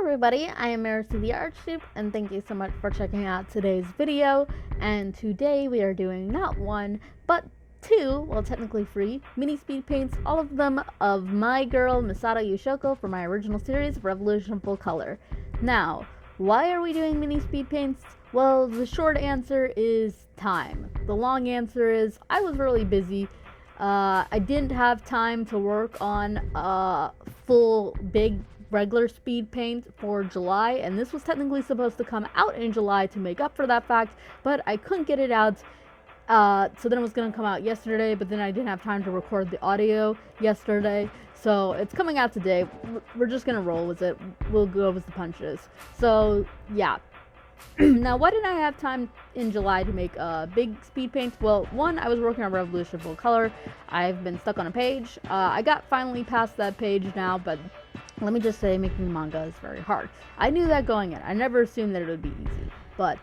everybody, I am Merisu the Art Sheep, and thank you so much for checking out today's video. And today we are doing not one, but two, well technically three, mini speed paints, all of them of my girl Misato Yushoku for my original series, Revolution Full Color. Now, why are we doing mini speed paints? Well, the short answer is time. The long answer is I was really busy. I didn't have time to work on a full big regular speed paint for July, and this was technically supposed to come out in July to make up for that fact, but I couldn't get it out. So then it was going to come out yesterday, but then I didn't have time to record the audio yesterday, so it's coming out today. We're just going to roll with it. We'll go with the punches. So yeah. Now, why didn't I have time in July to make big speed paints? Well, one, I was working on Revolution Full Color. I've been stuck on a page. I got finally past that page now, but let me just say, making manga is very hard. I knew that going in. I never assumed that it would be easy. But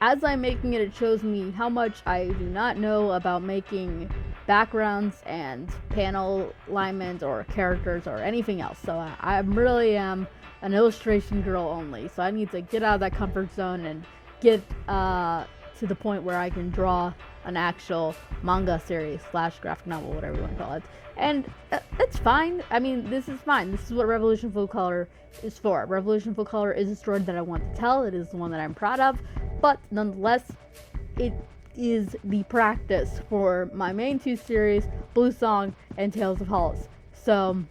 as I'm making it, it shows me how much I do not know about making backgrounds and panel alignment or characters or anything else. So I really am an illustration girl only. So I need to get out of that comfort zone and get to the point where I can draw an actual manga series / graphic novel, whatever you want to call it. And it's fine. I mean, this is fine. This is what Revolution Full Color is for. Revolution Full Color is a story that I want to tell. It is the one that I'm proud of. But nonetheless, it is the practice for my main two series, Blue Song and Tales of Halls. So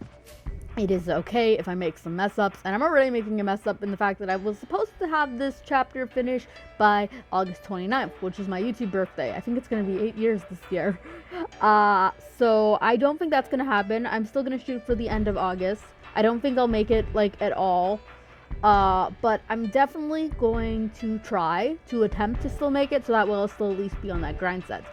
it is okay if I make some mess ups, and I'm already making a mess up in the fact that I was supposed to have this chapter finished by August 29th, which is my YouTube birthday. I think it's going to be 8 years this year. So I don't think that's going to happen. I'm still going to shoot for the end of August. I don't think I'll make it, at all. But I'm definitely going to try to attempt to still make it, so that way I'll still at least be on that grind set.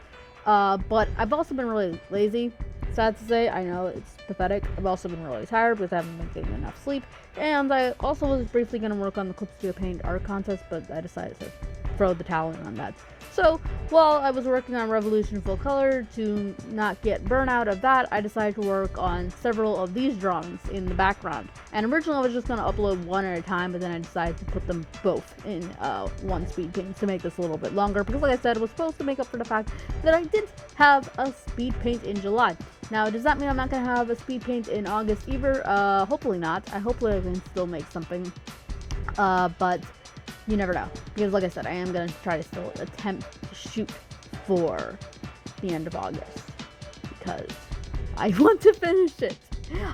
But I've also been really lazy. Sad to say, I know it's pathetic. I've also been really tired because I haven't been getting enough sleep. And I also was briefly going to work on the clipstudiopaint art contest, but I decided to throw the towel in on that. So while I was working on Revolution Full Color, to not get burnout of that, I decided to work on several of these drawings in the background. And originally I was just going to upload one at a time, but then I decided to put them both in one speed paint to make this a little bit longer, because like I said, it was supposed to make up for the fact that I did have a speed paint in July. Now, does that mean I'm not going to have a speed paint in August either? Hopefully not. Hopefully I can still make something. But you never know. Because like I said, I am going to try to still attempt to shoot for the end of August. Because I want to finish it.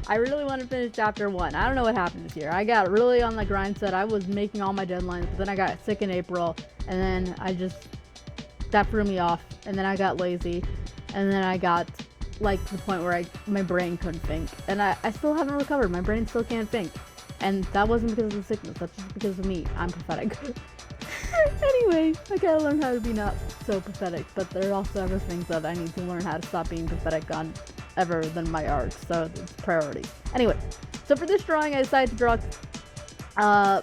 I really want to finish chapter 1. I don't know what happened this year. I got really on the grind set. I was making all my deadlines, but then I got sick in April. And then that threw me off. And then I got lazy. And then I got to the point where my brain couldn't think, and I still haven't recovered. My brain still can't think, and that wasn't because of the sickness. That's just because of me. I'm pathetic. Anyway, I gotta learn how to be not so pathetic, but there are also other things that I need to learn how to stop being pathetic on ever than my art, so it's priorities. Anyway, so for this drawing, I decided to draw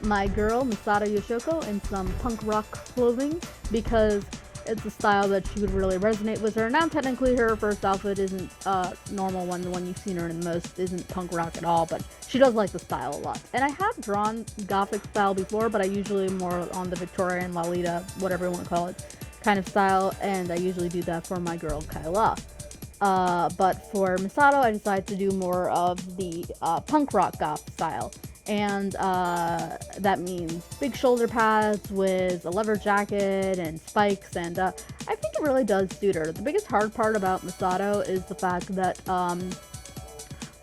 my girl Misato Yushoku in some punk rock clothing, because it's a style that she would really resonate with her. Now, technically, her first outfit isn't a normal one. The one you've seen her in the most isn't punk rock at all, but she does like the style a lot. And I have drawn gothic style before, but I usually am more on the Victorian, Lolita, whatever you want to call it, kind of style, and I usually do that for my girl Kyla. But for Misato, I decided to do more of the punk rock goth style. And that means big shoulder pads with a leather jacket and spikes, and I think it really does suit her. The biggest hard part about Misato is the fact that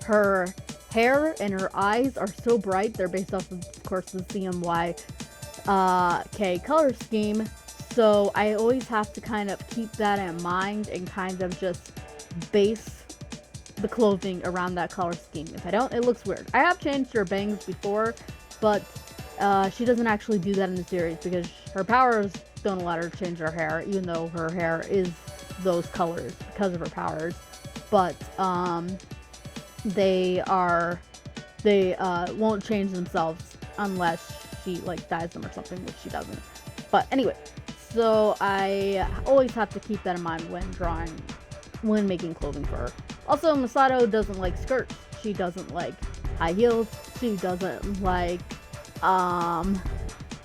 her hair and her eyes are so bright. They're based off of course, the CMYK color scheme, so I always have to kind of keep that in mind and kind of just base the clothing around that color scheme. If I don't, it looks weird. I have changed her bangs before, but she doesn't actually do that in the series because her powers don't allow her to change her hair, even though her hair is those colors because of her powers. But they won't change themselves unless she dyes them or something, which she doesn't. But anyway, so I always have to keep that in mind when making clothing for her. Also, Misato doesn't like skirts. She doesn't like high heels. She doesn't like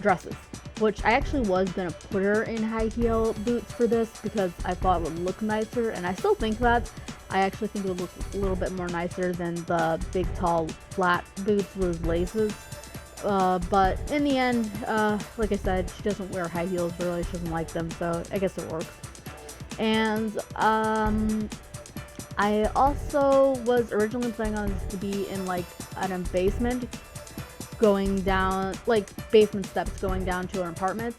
dresses, which I actually was gonna put her in high heel boots for this because I thought it would look nicer, and I still think that. I actually think it would look a little bit more nicer than the big, tall, flat boots with laces. But in the end, like I said, she doesn't wear high heels really, she doesn't like them, so I guess it works. And, I also was originally planning on this to be in, like, an basement, going down, like, basement steps going down to an apartment,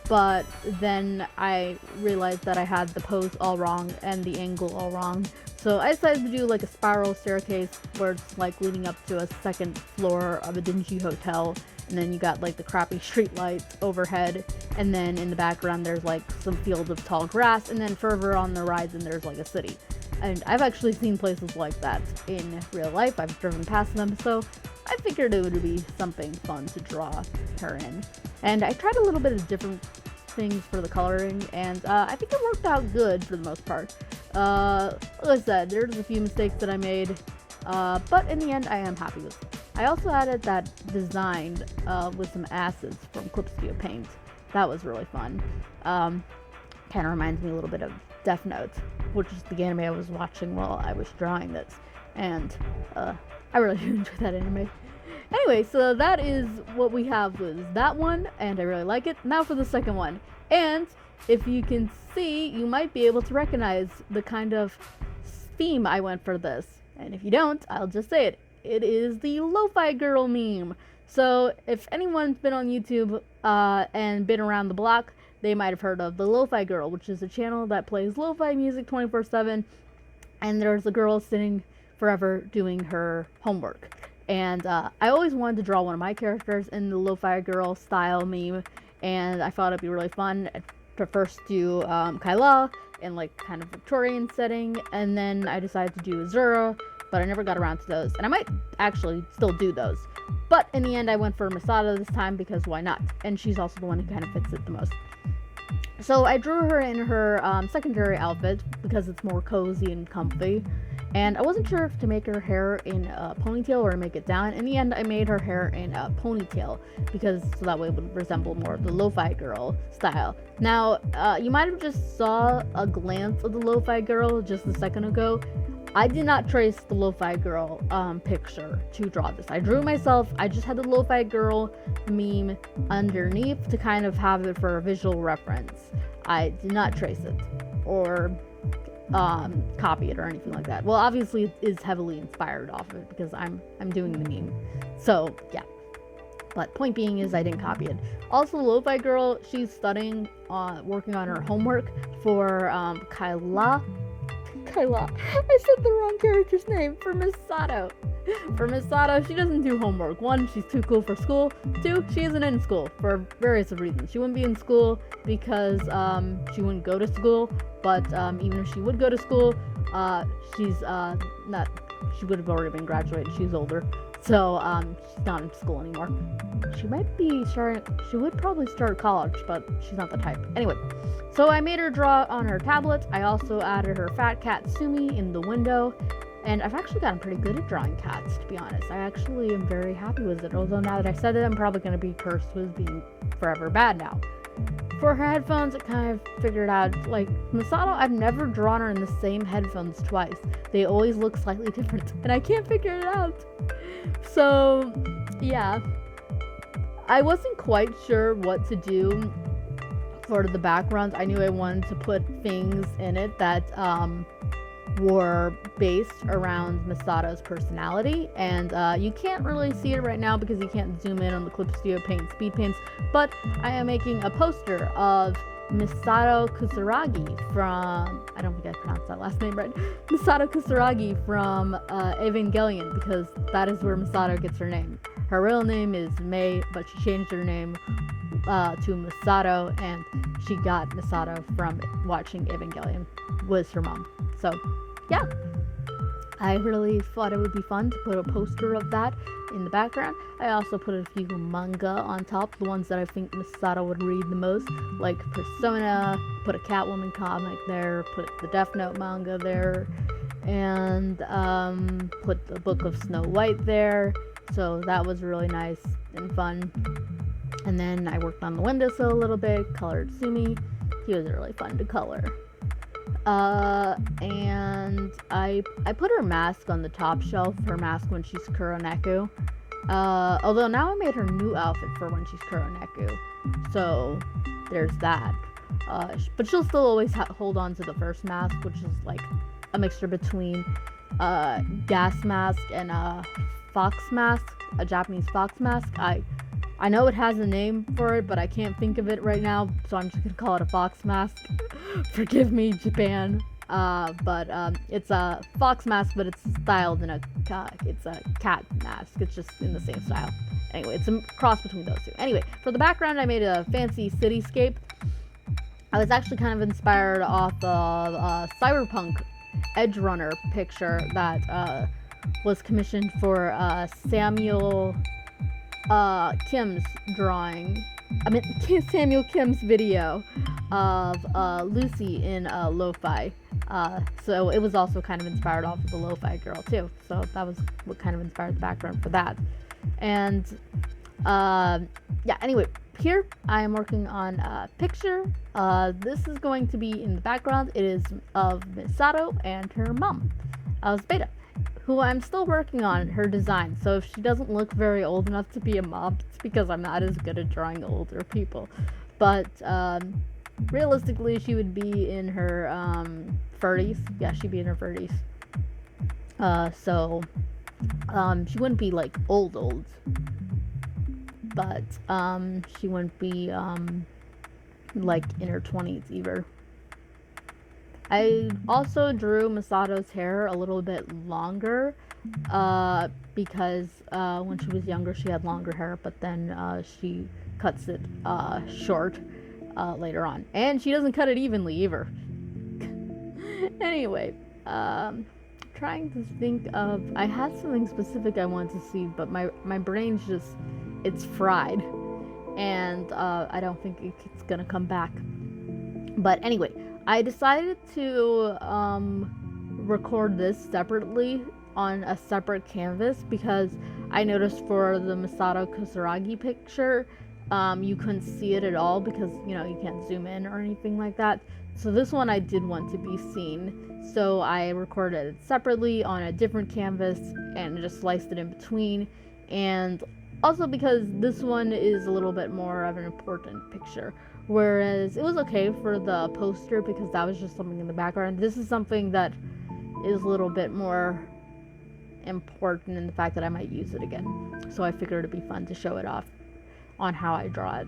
but then I realized that I had the pose all wrong and the angle all wrong, so I decided to do, like, a spiral staircase where it's, like, leading up to a second floor of a dingy hotel, and then you got, like, the crappy street lights overhead, and then in the background there's, like, some fields of tall grass, and then further on the horizon there's, like, a city. And I've actually seen places like that in real life. I've driven past them, so I figured it would be something fun to draw her in. And I tried a little bit of different things for the coloring, and I think it worked out good for the most part. Like I said, there's a few mistakes that I made, but in the end I am happy with it. I also added that design with some acids from ClipstudioPaint. That was really fun. Kind of reminds me a little bit of Death Note, which is the anime I was watching while I was drawing this, and I really do enjoy that anime. Anyway, so that is what we have with that one, and I really like it. Now for the second one, and if you can see, you might be able to recognize the kind of theme I went for this, and if you don't, I'll just say it. It is the Lo-Fi Girl meme. So if anyone's been on YouTube and been around the block, they might have heard of the Lo-Fi Girl, which is a channel that plays lo-fi music 24/7, and there's a girl sitting forever doing her homework. And I always wanted to draw one of my characters in the Lo-Fi Girl style meme, and I thought it'd be really fun to first do Kyla in, like, kind of Victorian setting, and then I decided to do Azura, but I never got around to those, and I might actually still do those. But in the end, I went for Misato this time because why not? And she's also the one who kind of fits it the most. So I drew her in her secondary outfit because it's more cozy and comfy, and I wasn't sure if to make her hair in a ponytail or make it down. In the end, I made her hair in a ponytail because so that way it would resemble more of the Lo-Fi Girl style. Now, you might have just saw a glance of the Lo-Fi Girl just a second ago. I did not trace the Lo-Fi Girl picture to draw this. I drew myself. I just had the Lo-Fi Girl meme underneath to kind of have it for a visual reference. I did not trace it or copy it or anything like that. Well, obviously it is heavily inspired off of it because I'm doing the meme. So yeah. But point being is I didn't copy it. Also, Lo-Fi Girl, she's studying, working on her homework for Kyla. I said the wrong character's name. For Misato. For Misato, she doesn't do homework. 1, she's too cool for school. 2, she isn't in school for various reasons. She wouldn't be in school because she wouldn't go to school. But even if she would go to school, she's not. She would have already been graduated. She's older, so she's not in school anymore. She might be starting. She would probably start college, but she's not the type. Anyway. So I made her draw on her tablet. I also added her fat cat Sumi in the window, and I've actually gotten pretty good at drawing cats, to be honest. I actually am very happy with it, although now that I said it, I'm probably going to be cursed with being forever bad now. For her headphones, I kind of figured out, like, Misato, I've never drawn her in the same headphones twice. They always look slightly different, and I can't figure it out. So, yeah. I wasn't quite sure what to do for the background. I knew I wanted to put things in it that were based around Misato's personality, and you can't really see it right now because you can't zoom in on the ClipstudioPaint Speedpaints, but I am making a poster of Misato Kusaragi from, I don't think I pronounced that last name right, Misato Kusaragi from Evangelion, because that is where Misato gets her name. Her real name is Mei, but she changed her name to Misato, and she got Misato from watching Evangelion with her mom. So, yeah. I really thought it would be fun to put a poster of that in the background. I also put a few manga on top, the ones that I think Misato would read the most, like Persona, put a Catwoman comic there, put the Death Note manga there, and put the Book of Snow White there. So that was really nice and fun. And then I worked on the windowsill a little bit, colored Sumi. He was really fun to color. And I put her mask on the top shelf, her mask when she's Kuroneku. Although now I made her new outfit for when she's Kuroneku. So there's that. But she'll still always hold on to the first mask, which is like a mixture between gas mask and fox mask, a Japanese fox mask. I know it has a name for it, but I can't think of it right now, so I'm just gonna call it a fox mask. Forgive me, Japan. But it's a fox mask, but it's styled in it's a cat mask. It's just in the same style. Anyway, it's a cross between those two. Anyway, for the background, I made a fancy cityscape. I was actually kind of inspired off of a cyberpunk edge runner picture that was commissioned for Samuel Kim's drawing. I mean, Samuel Kim's video of Lucy in lo-fi. So it was also kind of inspired off of the lo-fi girl too. So that was what kind of inspired the background for that. And yeah, anyway, here I am working on a picture. This is going to be in the background. It is of Misato and her mom, Alzbeta, who I'm still working on her design. So if she doesn't look very old enough to be a mom, it's because I'm not as good at drawing older people. But realistically, she would be in her 30s. Yeah, she'd be in her 30s. So she wouldn't be like old, but she wouldn't be like in her 20s either. I also drew Misato's hair a little bit longer because when she was younger she had longer hair, but then she cuts it short later on, and she doesn't cut it evenly either. Anyway, trying to think of, I had something specific I wanted to see, but my brain's just, it's fried, and I don't think it's gonna come back. But anyway, I decided to record this separately on a separate canvas because I noticed for the Misato Kusaragi picture, you couldn't see it at all because, you know, you can't zoom in or anything like that. So this one I did want to be seen, so I recorded it separately on a different canvas and just sliced it in between. And also because this one is a little bit more of an important picture, whereas it was okay for the poster because that was just something in the background. This is something that is a little bit more important in the fact that I might use it again. So I figured it'd be fun to show it off on how I draw it.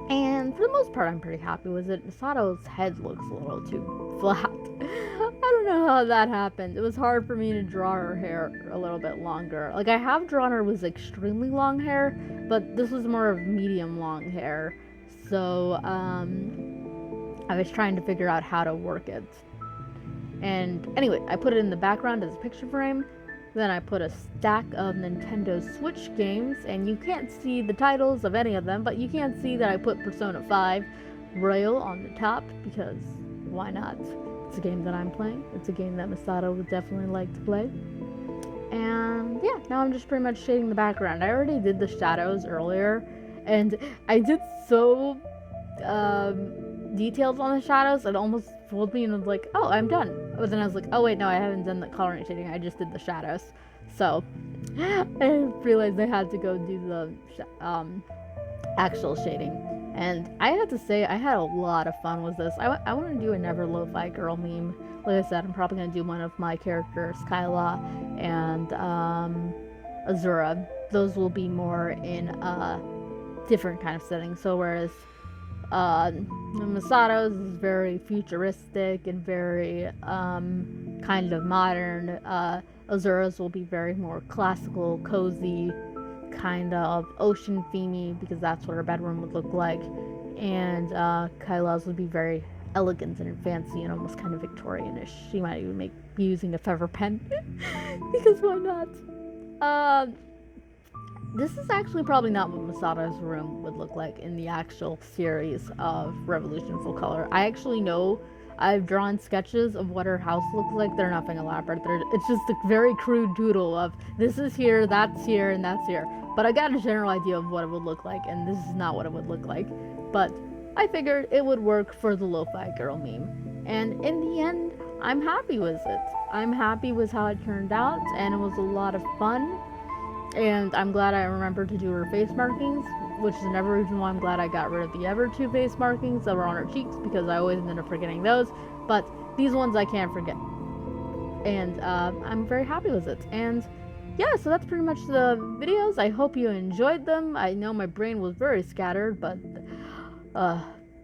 And for the most part, I'm pretty happy with it. Misato's head looks a little too flat. I don't know how that happened. It was hard for me to draw her hair a little bit longer. Like, I have drawn her with extremely long hair, but this was more of medium long hair. So, I was trying to figure out how to work it. And anyway, I put it in the background as a picture frame. Then I put a stack of Nintendo Switch games, and you can't see the titles of any of them, but you can see that I put Persona 5 Royal on the top, because why not? It's a game that I'm playing. It's a game that Misato would definitely like to play. And yeah, now I'm just pretty much shading the background. I already did the shadows earlier, and I did so detailed on the shadows, it almost fooled me and was like, oh, I'm done. But then I was like, oh wait, no, I haven't done the coloring shading, I just did the shadows. So I realized I had to go do the actual shading. And I have to say, I had a lot of fun with this. I want to do a Never Lo-Fi Girl meme. Like I said, I'm probably going to do one of my characters, Kyla and Azura. Those will be more in a different kind of setting. So whereas Misato's is very futuristic and very kind of modern, Azura's will be very more classical, cozy, kind of ocean themey, because that's what her bedroom would look like. And Kyla's would be very elegant and fancy and almost kind of Victorian-ish. She might even be using a feather pen because why not? This is actually probably not what Misato's room would look like in the actual series of Revolution Full Color. I actually know I've drawn sketches of what her house looks like. They're nothing elaborate. It's just a very crude doodle of this is here, that's here, and that's here. But I got a general idea of what it would look like, and this is not what it would look like. But I figured it would work for the lo-fi girl meme. And in the end, I'm happy with it. I'm happy with how it turned out, and it was a lot of fun. And I'm glad I remembered to do her face markings, which is another reason why I'm glad I got rid of the other two face markings that were on her cheeks, because I always ended up forgetting those. But these ones I can't forget. And I'm very happy with it. And yeah, so that's pretty much the videos. I hope you enjoyed them. I know my brain was very scattered, but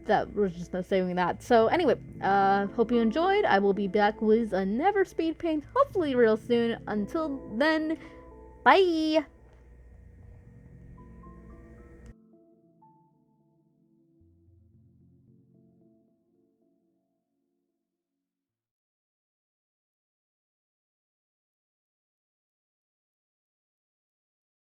that was just no saving that. So anyway, hope you enjoyed. I will be back with another speed paint, hopefully real soon. Until then, bye!